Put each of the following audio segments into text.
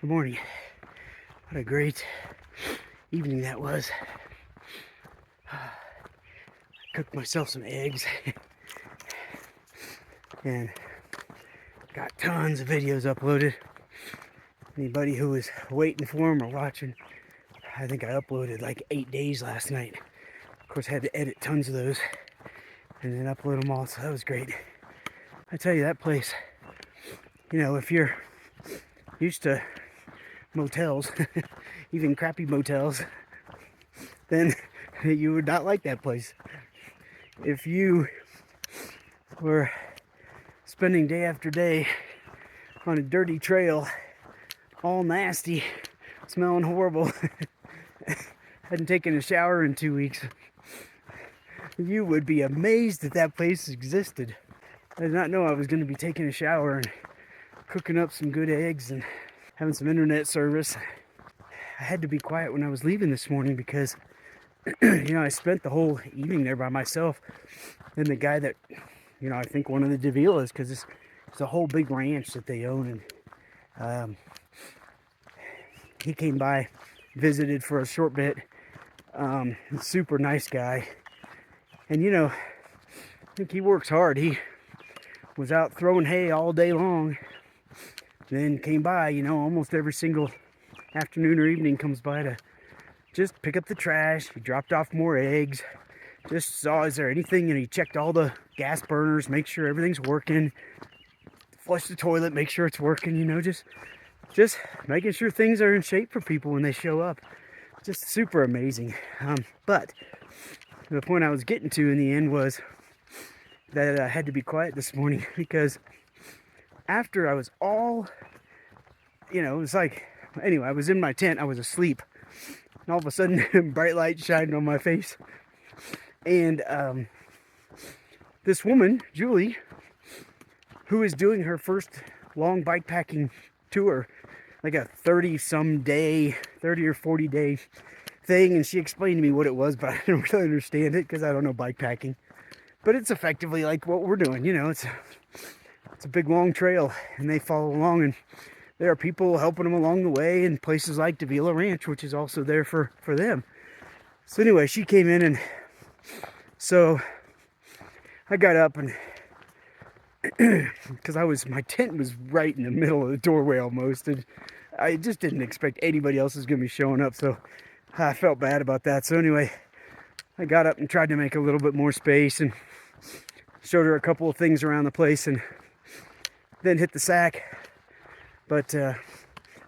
Good morning. What a great evening that was. Cooked myself some eggs and got tons of videos uploaded. Anybody who was waiting for them or watching, I think I uploaded like 8 days last night. Of course, I had to edit tons of those and then upload them all, so that was great. I tell you, that place, if you're used to motels, even crappy motels, then you would not like that place. If you were spending day after day on a dirty trail, all nasty, smelling horrible, hadn't taken a shower in 2 weeks, you would be amazed that that place existed. I did not know I was going to be taking a shower and cooking up some good eggs and having some internet service. I had to be quiet when I was leaving this morning because I spent the whole evening there by myself. And the guy that, I think one of the Davilas, because it's a whole big ranch that they own. And he came by, visited for a short bit. Super nice guy. And, I think he works hard. He was out throwing hay all day long. Then came by, almost every single afternoon or evening comes by to just pick up the trash. He dropped off more eggs. Just saw, is there anything? And he checked all the gas burners, make sure everything's working. Flush the toilet, make sure it's working, just making sure things are in shape for people when they show up. Just super amazing. But the point I was getting to in the end was that I had to be quiet this morning because after I was all, it was like, anyway, I was in my tent, I was asleep, and all of a sudden, bright light shined on my face, and this woman, Julie, who is doing her first long bikepacking tour, like a 30 or 40 day thing, and she explained to me what it was, but I didn't really understand it because I don't know bikepacking, but it's effectively like what we're doing, it's a big long trail, and they follow along, and there are people helping them along the way in places like Davila Ranch, which is also there for them. So anyway, she came in, and so I got up, and because my tent was right in the middle of the doorway almost, and I just didn't expect anybody else was going to be showing up, so I felt bad about that. So anyway, I got up and tried to make a little bit more space and showed her a couple of things around the place, and then hit the sack. But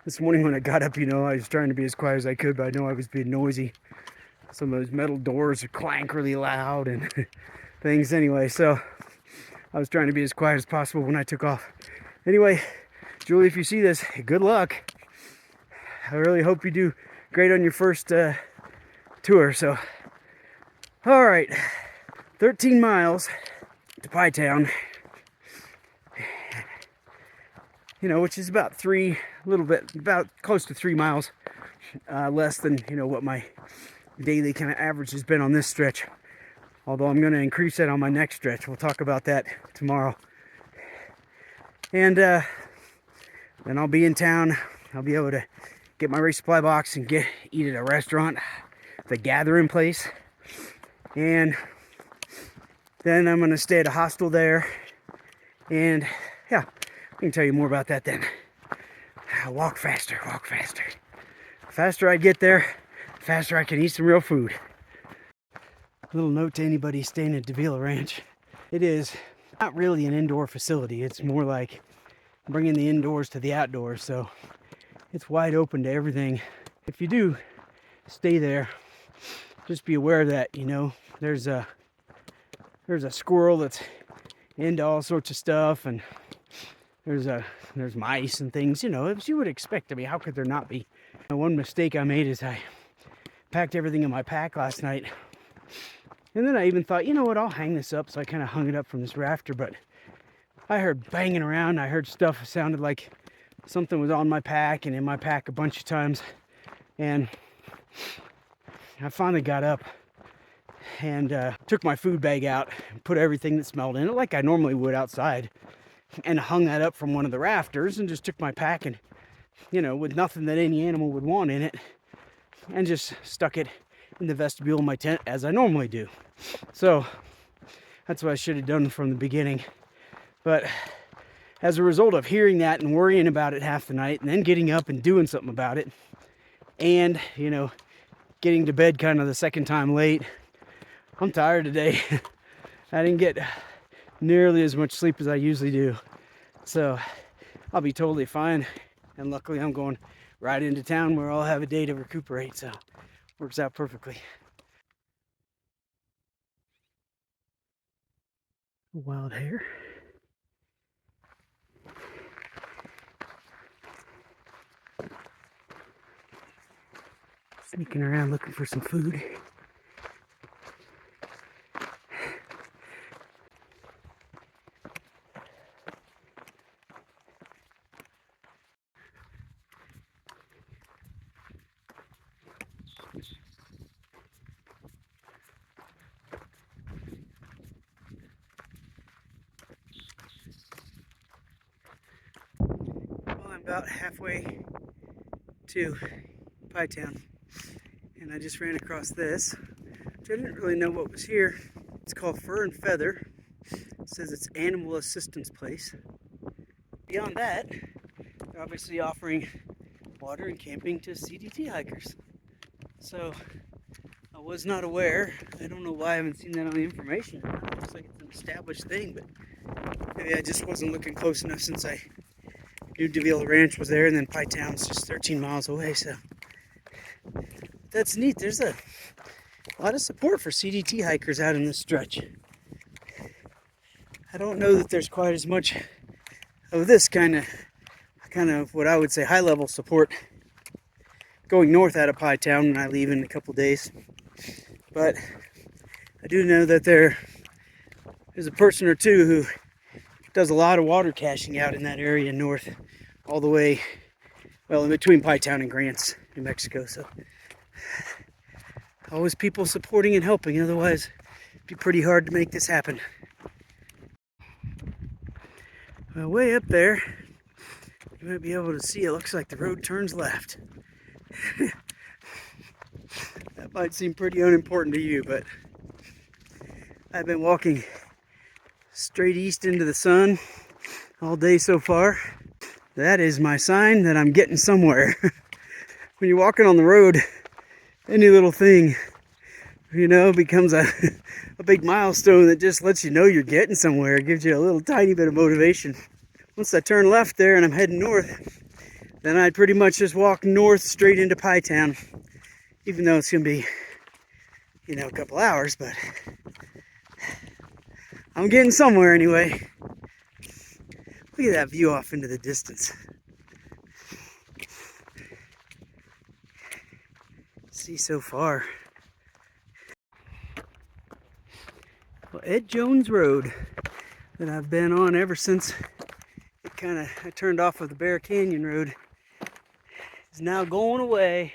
this morning when I got up, I was trying to be as quiet as I could, but I know I was being noisy. Some of those metal doors would clank really loud and things. Anyway, so I was trying to be as quiet as possible when I took off. Anyway, Julie, if you see this, good luck. I really hope you do great on your first tour. So, all right, 13 miles to Pie Town. Which is about close to 3 miles less than, what my daily kind of average has been on this stretch. Although I'm going to increase that on my next stretch. We'll talk about that tomorrow. And then I'll be in town. I'll be able to get my resupply box and eat at a restaurant, the Gathering place. And then I'm going to stay at a hostel there. And yeah, I can tell you more about that then. Walk faster, walk faster. The faster I get there, the faster I can eat some real food. Little note to anybody staying at Davila Ranch. It is not really an indoor facility. It's more like bringing the indoors to the outdoors. So it's wide open to everything. If you do stay there, just be aware that, there's a squirrel that's into all sorts of stuff, and there's mice and things, as you would expect. I mean, how could there not be? One mistake I made is I packed everything in my pack last night, and then I even thought, what, I'll hang this up. So I kind of hung it up from this rafter, but I heard banging around. I heard stuff sounded like something was on my pack and in my pack a bunch of times, and I finally got up and took my food bag out and put everything that smelled in it like I normally would outside, and hung that up from one of the rafters, and just took my pack and you know, with nothing that any animal would want in it, and just stuck it in the vestibule of my tent as I normally do. So that's what I should have done from the beginning. But as a result of hearing that and worrying about it half the night, and then getting up and doing something about it, and, you know, getting to bed kind of the second time late, I'm tired today. I didn't get nearly as much sleep as I usually do. So I'll be totally fine. And luckily I'm going right into town where I'll have a day to recuperate. So works out perfectly. Wild hare. Sneaking around looking for some food. Well, I'm about halfway to Pie Town, and I just ran across this, which I didn't really know what was here. It's called Fur and Feather. It says it's animal assistance place. Beyond that, they're obviously offering water and camping to CDT hikers. So I was not aware. I don't know why I haven't seen that on the information. It looks like it's an established thing, but maybe I just wasn't looking close enough since I knew Deville Ranch was there, and then Pie Town's just 13 miles away. So that's neat. There's a lot of support for CDT hikers out in this stretch. I don't know that there's quite as much of this kind of what I would say high-level support going north out of Pie Town when I leave in a couple days. But I do know that there's a person or two who does a lot of water caching out in that area north, all the way, well, in between Pie Town and Grants, New Mexico. So always people supporting and helping, otherwise it'd be pretty hard to make this happen. Well, way up there, you might be able to see, it looks like the road turns left. That might seem pretty unimportant to you, but I've been walking straight east into the sun all day so far. That is my sign that I'm getting somewhere. When you're walking on the road, any little thing, you know, becomes a big milestone that just lets you know you're getting somewhere. It gives you a little tiny bit of motivation. Once I turn left there and I'm heading north, then I'd pretty much just walk north straight into Pie Town, even though it's going to be, you know, a couple hours, but I'm getting somewhere anyway. Look at that view off into the distance. See so far. Well, Ed Jones Road that I've been on ever since I turned off of the Bear Canyon Road is now going away,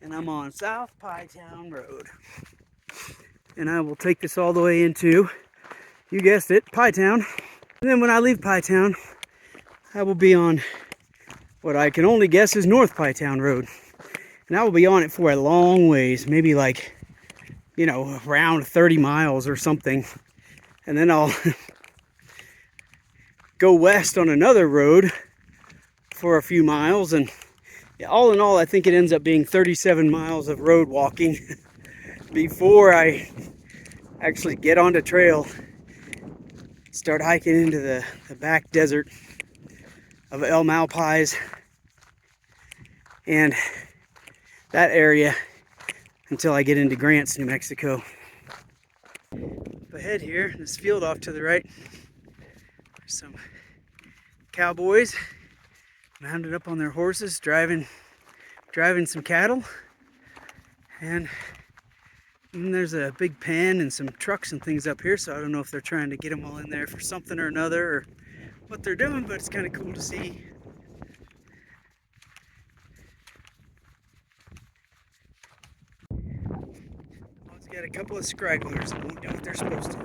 and I'm on South Pie Town Road. And I will take this all the way into, you guessed it, Pie Town. And then when I leave Pie Town, I will be on what I can only guess is North Pie Town Road. And I will be on it for a long ways, maybe like, you know, around 30 miles or something. And then I'll go west on another road for a few miles. And yeah, all in all, I think it ends up being 37 miles of road walking before I actually get onto trail, start hiking into the back desert of El Malpais and that area until I get into Grants, New Mexico. Up ahead here, this field off to the right, there's some cowboys mounted up on their horses, driving some cattle, and there's a big pen and some trucks and things up here, so I don't know if they're trying to get them all in there for something or another or what they're doing, but it's kind of cool to see. One's got a couple of scragglers that won't do what they're supposed to.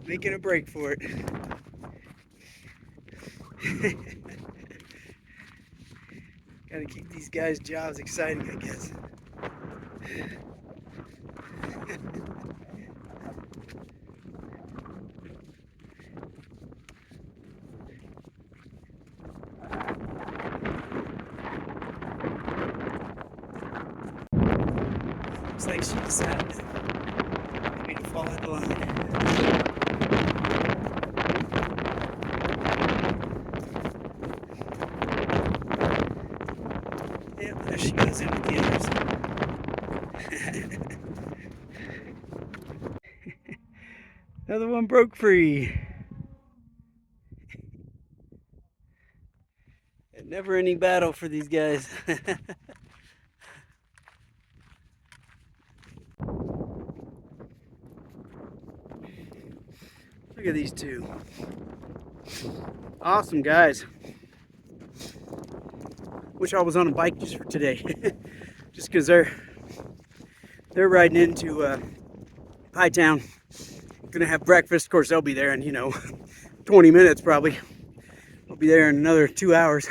Making a break for it. Gotta keep these guys' jobs exciting, I guess. Looks like she decided maybe to fall out of line. Yep, there she goes in with the others. Another one broke free. A never-ending battle for these guys. Look at these two. Awesome guys. Wish I was on a bike just for today. Just because they're riding into Hightown. Gonna have breakfast. Of course, they'll be there in 20 minutes probably. I'll be there in another 2 hours.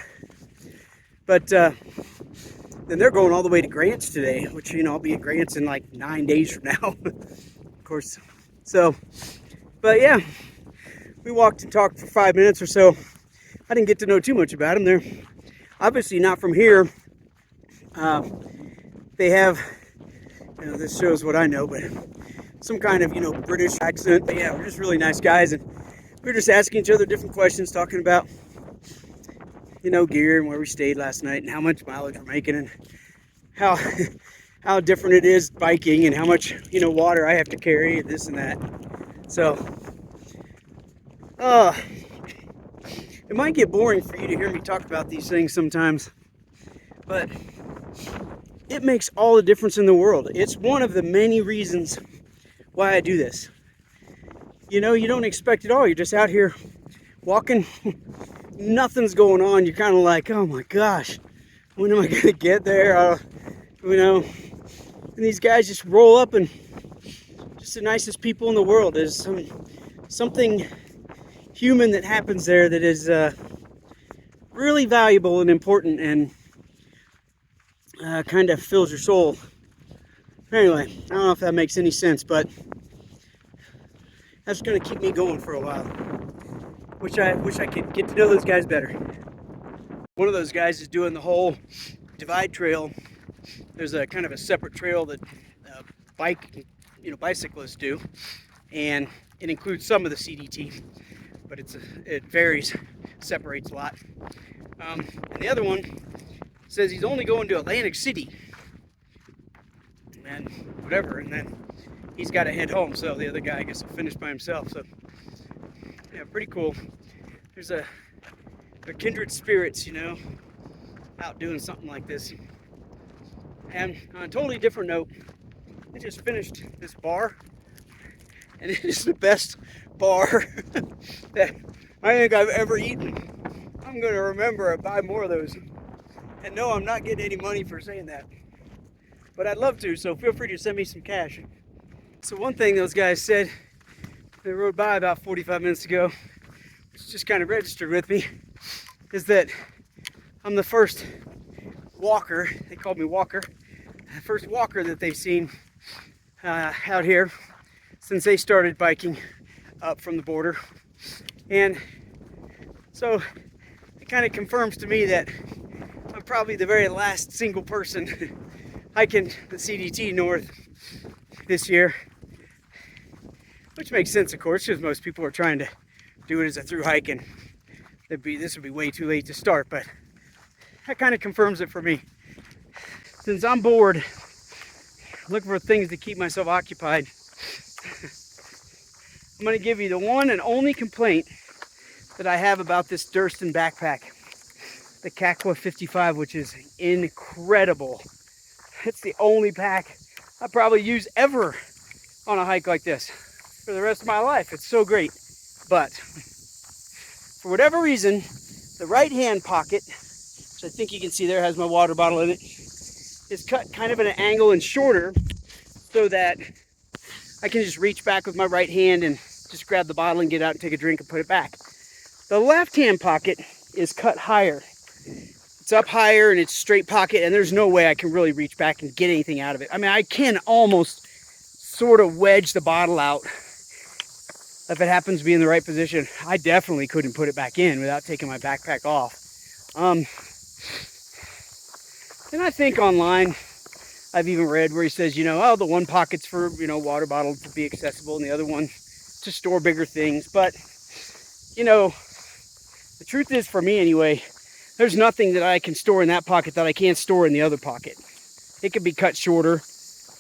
But then they're going all the way to Grants today, which I'll be at Grants in like 9 days from now. Of course. So, but yeah, we walked and talked for 5 minutes or so. I didn't get to know too much about them. They're obviously not from here. They have, this shows what I know, but some kind of, British accent. But yeah, we're just really nice guys. And we were just asking each other different questions, talking about, gear and where we stayed last night and how much mileage we're making and how different it is biking and how much, water I have to carry and this and that. So, it might get boring for you to hear me talk about these things sometimes, but it makes all the difference in the world. It's one of the many reasons why I do this. You don't expect it all. You're just out here walking, nothing's going on. You're kind of like, oh my gosh, when am I going to get there? And these guys just roll up and just the nicest people in the world. There's something human that happens there that is really valuable and important and kind of fills your soul. Anyway, I don't know if that makes any sense, but that's going to keep me going for a while. Wish I could get to know those guys better. One of those guys is doing the whole Divide Trail. There's a kind of a separate trail that bicyclists do, and it includes some of the CDT, but it varies, separates a lot. And the other one says he's only going to Atlantic City and whatever, and then he's got to head home. So the other guy, I guess, will finish by himself. So yeah, pretty cool. There's a kindred spirits, out doing something like this. And on a totally different note, I just finished this bar, and it is the best bar that I think I've ever eaten. I'm going to remember and buy more of those. And no, I'm not getting any money for saying that, but I'd love to, so feel free to send me some cash. So one thing those guys said, they rode by about 45 minutes ago, which just kind of registered with me, is that I'm the first walker, they called me Walker, the first walker that they've seen out here since they started biking up from the border. And so it kind of confirms to me that I'm probably the very last single person hiking the CDT North this year, which makes sense, of course, because most people are trying to do it as a through hike, and this would be way too late to start, but that kind of confirms it for me. Since I'm bored, looking for things to keep myself occupied, I'm going to give you the one and only complaint that I have about this Durston backpack, the Kakwa 55, which is incredible. It's the only pack I probably use ever on a hike like this for the rest of my life. It's so great. But for whatever reason, the right hand pocket, which I think you can see there has my water bottle in it, is cut kind of at an angle and shorter so that I can just reach back with my right hand and just grab the bottle and get out and take a drink and put it back. The left hand pocket is cut higher. It's up higher and it's straight pocket, and there's no way I can really reach back and get anything out of it. I mean, I can almost sort of wedge the bottle out if it happens to be in the right position. I definitely couldn't put it back in without taking my backpack off. And I think online, I've even read where he says, you know, oh, the one pocket's for, you know, water bottle to be accessible and the other one to store bigger things. But, you know, the truth is, for me anyway, there's nothing that I can store in that pocket that I can't store in the other pocket. It can be cut shorter.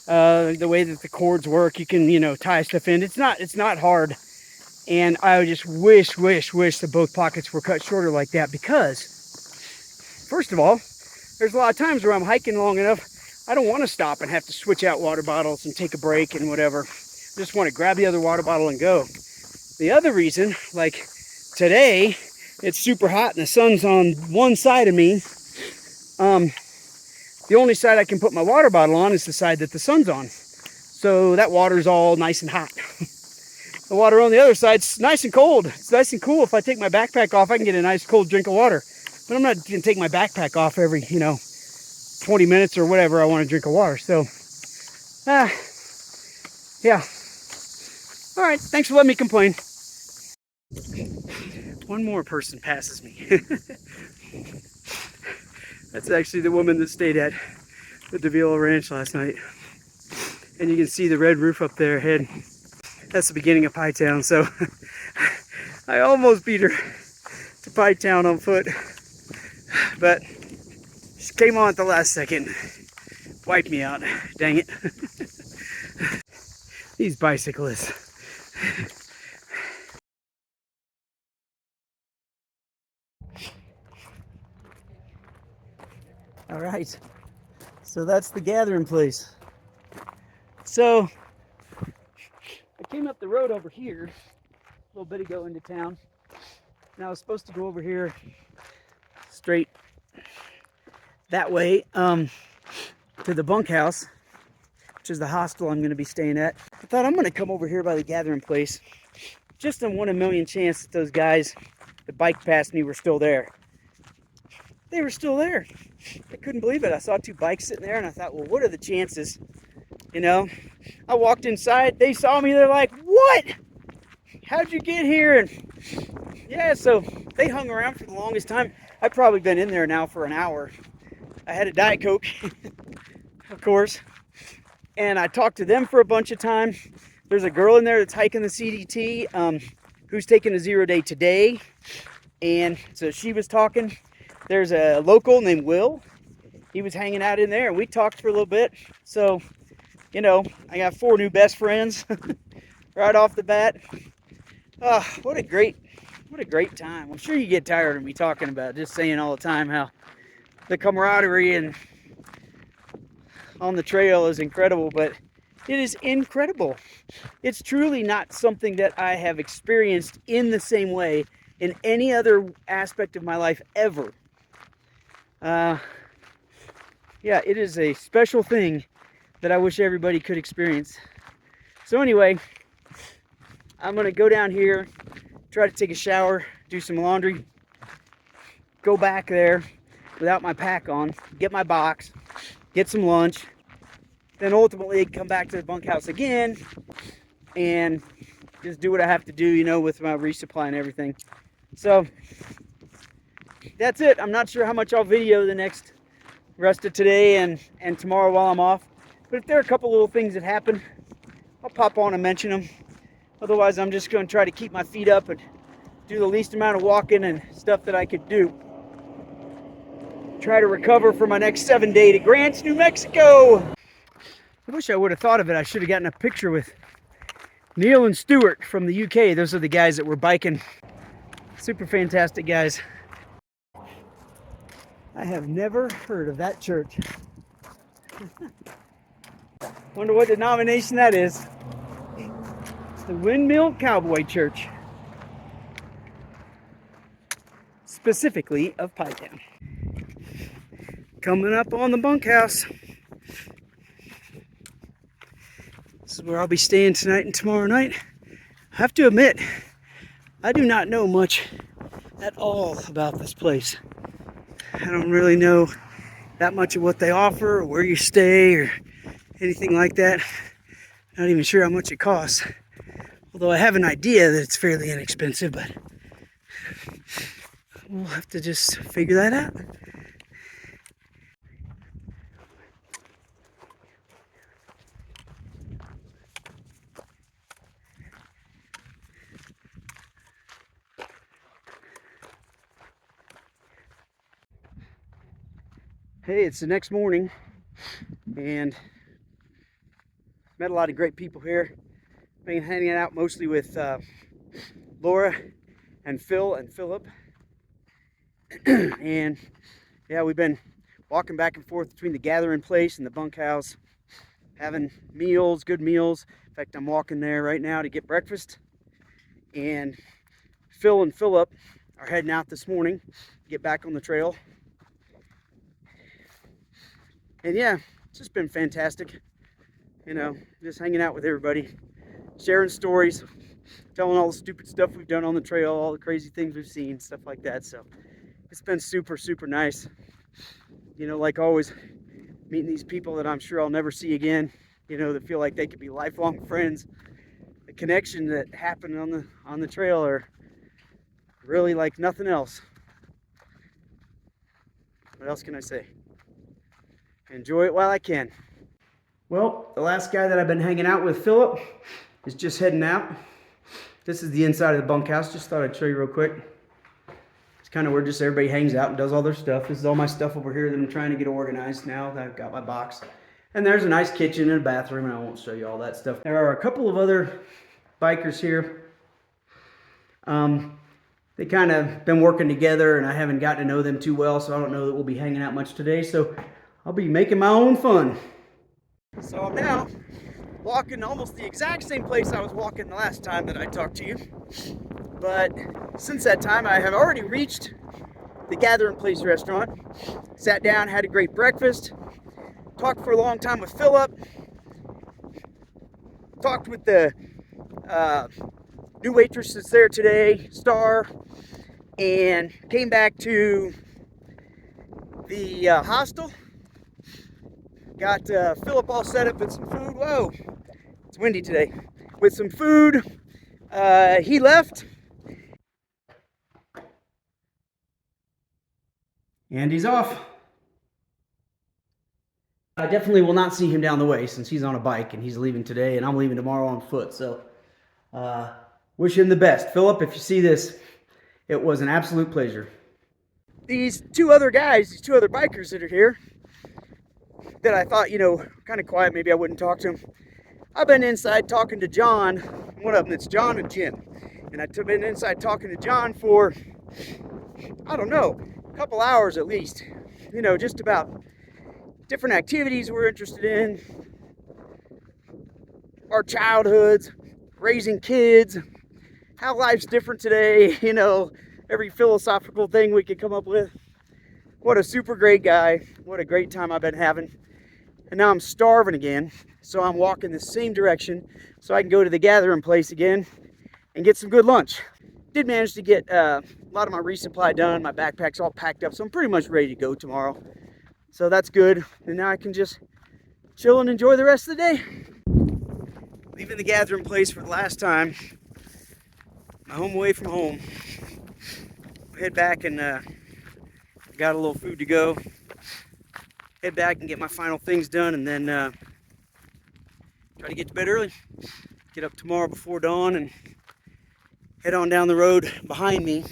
The way that the cords work, you can, you know, tie stuff in. It's not hard. And I just wish that both pockets were cut shorter like that, because, first of all, there's a lot of times where I'm hiking long enough, I don't want to stop and have to switch out water bottles and take a break and whatever. I just want to grab the other water bottle and go. The other reason, like today, it's super hot and the sun's on one side of me. The only side I can put my water bottle on is the side that the sun's on. So that water's all nice and hot. The water on the other side's nice and cold. It's nice and cool. If I take my backpack off, I can get a nice cold drink of water. But I'm not going to take my backpack off every, you know, 20 minutes or whatever I want to drink of water. So, yeah. All right, thanks for letting me complain. One more person passes me. That's actually the woman that stayed at the Davila Ranch last night. And you can see the red roof up there ahead. That's the beginning of Pie Town. So I almost beat her to Pie Town on foot. But she came on at the last second. Wiped me out. Dang it. These bicyclists. All right, so that's the gathering place. So I came up the road over here a little bit ago into town, and I was supposed to go over here straight that way to the bunkhouse, which is the hostel I'm going to be staying at. I thought I'm going to come over here by the gathering place, just on 1 in a million chance that those guys that biked past me were still there. They were still there. I couldn't believe it. I saw 2 bikes sitting there and I thought, well, what are the chances? You know, I walked inside, they saw me, they're like, what? How'd you get here? And yeah, so they hung around for the longest time. I've probably been in there now for an hour. I had a Diet Coke, of course, and I talked to them for a bunch of time. There's a girl in there that's hiking the CDT who's taking a 0 day today, and so she was talking. There's a local named Will. He was hanging out in there and we talked for a little bit. So, you know, I got 4 new best friends right off the bat. Oh, what a great time. I'm sure you get tired of me talking about it, just saying all the time how the camaraderie and on the trail is incredible, but it is incredible. It's truly not something that I have experienced in the same way in any other aspect of my life ever. Yeah, it is a special thing that I wish everybody could experience. So anyway, I'm gonna go down here, try to take a shower, do some laundry, go back there without my pack on, get my box, get some lunch, then ultimately come back to the bunkhouse again and just do what I have to do, you know, with my resupply and everything. So that's it. I'm not sure how much I'll video the next rest of today and tomorrow while I'm off. But if there are a couple little things that happen, I'll pop on and mention them. Otherwise, I'm just going to try to keep my feet up and do the least amount of walking and stuff that I could do. Try to recover for my next 7 day to Grants, New Mexico. I wish I would have thought of it. I should have gotten a picture with Neil and Stuart from the UK. Those are the guys that were biking. Super fantastic guys. I have never heard of that church. Wonder what denomination that is. It's the Windmill Cowboy Church. Specifically of Pie Town. Coming up on the bunkhouse. This is where I'll be staying tonight and tomorrow night. I have to admit, I do not know much at all about this place. I don't really know that much of what they offer or where you stay or anything like that. Not even sure how much it costs. Although I have an idea that it's fairly inexpensive, but we'll have to just figure that out. Hey, it's the next morning and met a lot of great people here. Been hanging out mostly with Laura and Phil and Philip. And yeah, we've been walking back and forth between the gathering place and the bunkhouse, having meals, good meals. In fact, I'm walking there right now to get breakfast. And Phil and Philip are heading out this morning to get back on the trail. And yeah, it's just been fantastic. You know, just hanging out with everybody, sharing stories, telling all the stupid stuff we've done on the trail, all the crazy things we've seen, stuff like that. So it's been super, super nice. You know, like always, meeting these people that I'm sure I'll never see again, you know, that feel like they could be lifelong friends. The connection that happened on the trail are really like nothing else. What else can I say? Enjoy it while I can. Well, the last guy that I've been hanging out with, Philip, is just heading out. This is the inside of the bunkhouse. Just thought I'd show you real quick. It's kind of where just everybody hangs out and does all their stuff. This is all my stuff over here that I'm trying to get organized now that I've got my box. And there's a nice kitchen and a bathroom, and I won't show you all that stuff. There are a couple of other bikers here. They kind of been working together, and I haven't gotten to know them too well, so I don't know that we'll be hanging out much today. So I'll be making my own fun. So I'm now walking almost the exact same place I was walking the last time that I talked to you. But since that time, I have already reached the Gathering Place restaurant. Sat down, had a great breakfast. Talked for a long time with Philip. Talked with the new waitress that's there today, Star. And came back to the hostel. Got Philip all set up with some food. Whoa, it's windy today. With some food. He left. And he's off. I definitely will not see him down the way since he's on a bike and he's leaving today and I'm leaving tomorrow on foot. So wish him the best. Philip, if you see this, it was an absolute pleasure. These two other guys, these two other bikers that are here, that I thought, you know, kind of quiet, maybe I wouldn't talk to them. I've been inside talking to John, one of them, it's John and Jim. And I've been inside talking to John for, I don't know, a couple hours at least. You know, just about different activities we're interested in, our childhoods, raising kids, how life's different today, you know, every philosophical thing we could come up with. What a super great guy. What a great time I've been having. And now I'm starving again, so I'm walking the same direction so I can go to the Gathering Place again and get some good lunch. Did manage to get a lot of my resupply done. My backpack's all packed up, so I'm pretty much ready to go tomorrow. So that's good. And now I can just chill and enjoy the rest of the day. Leaving the Gathering Place for the last time. My home away from home. Head back and got a little food to go. Head back and get my final things done, and then try to get to bed early. Get up tomorrow before dawn and head on down the road behind me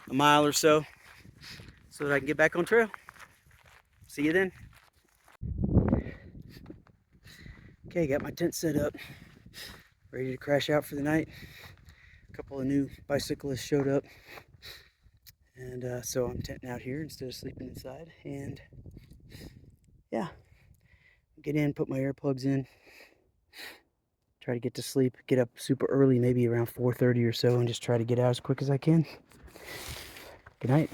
a mile or so that I can get back on trail. See you then. Okay, got my tent set up, ready to crash out for the night. A couple of new bicyclists showed up, and so I'm tenting out here instead of sleeping inside. And yeah, get in, put my earplugs in, try to get to sleep, get up super early, maybe around 4:30 or so, and just try to get out as quick as I can. Good night.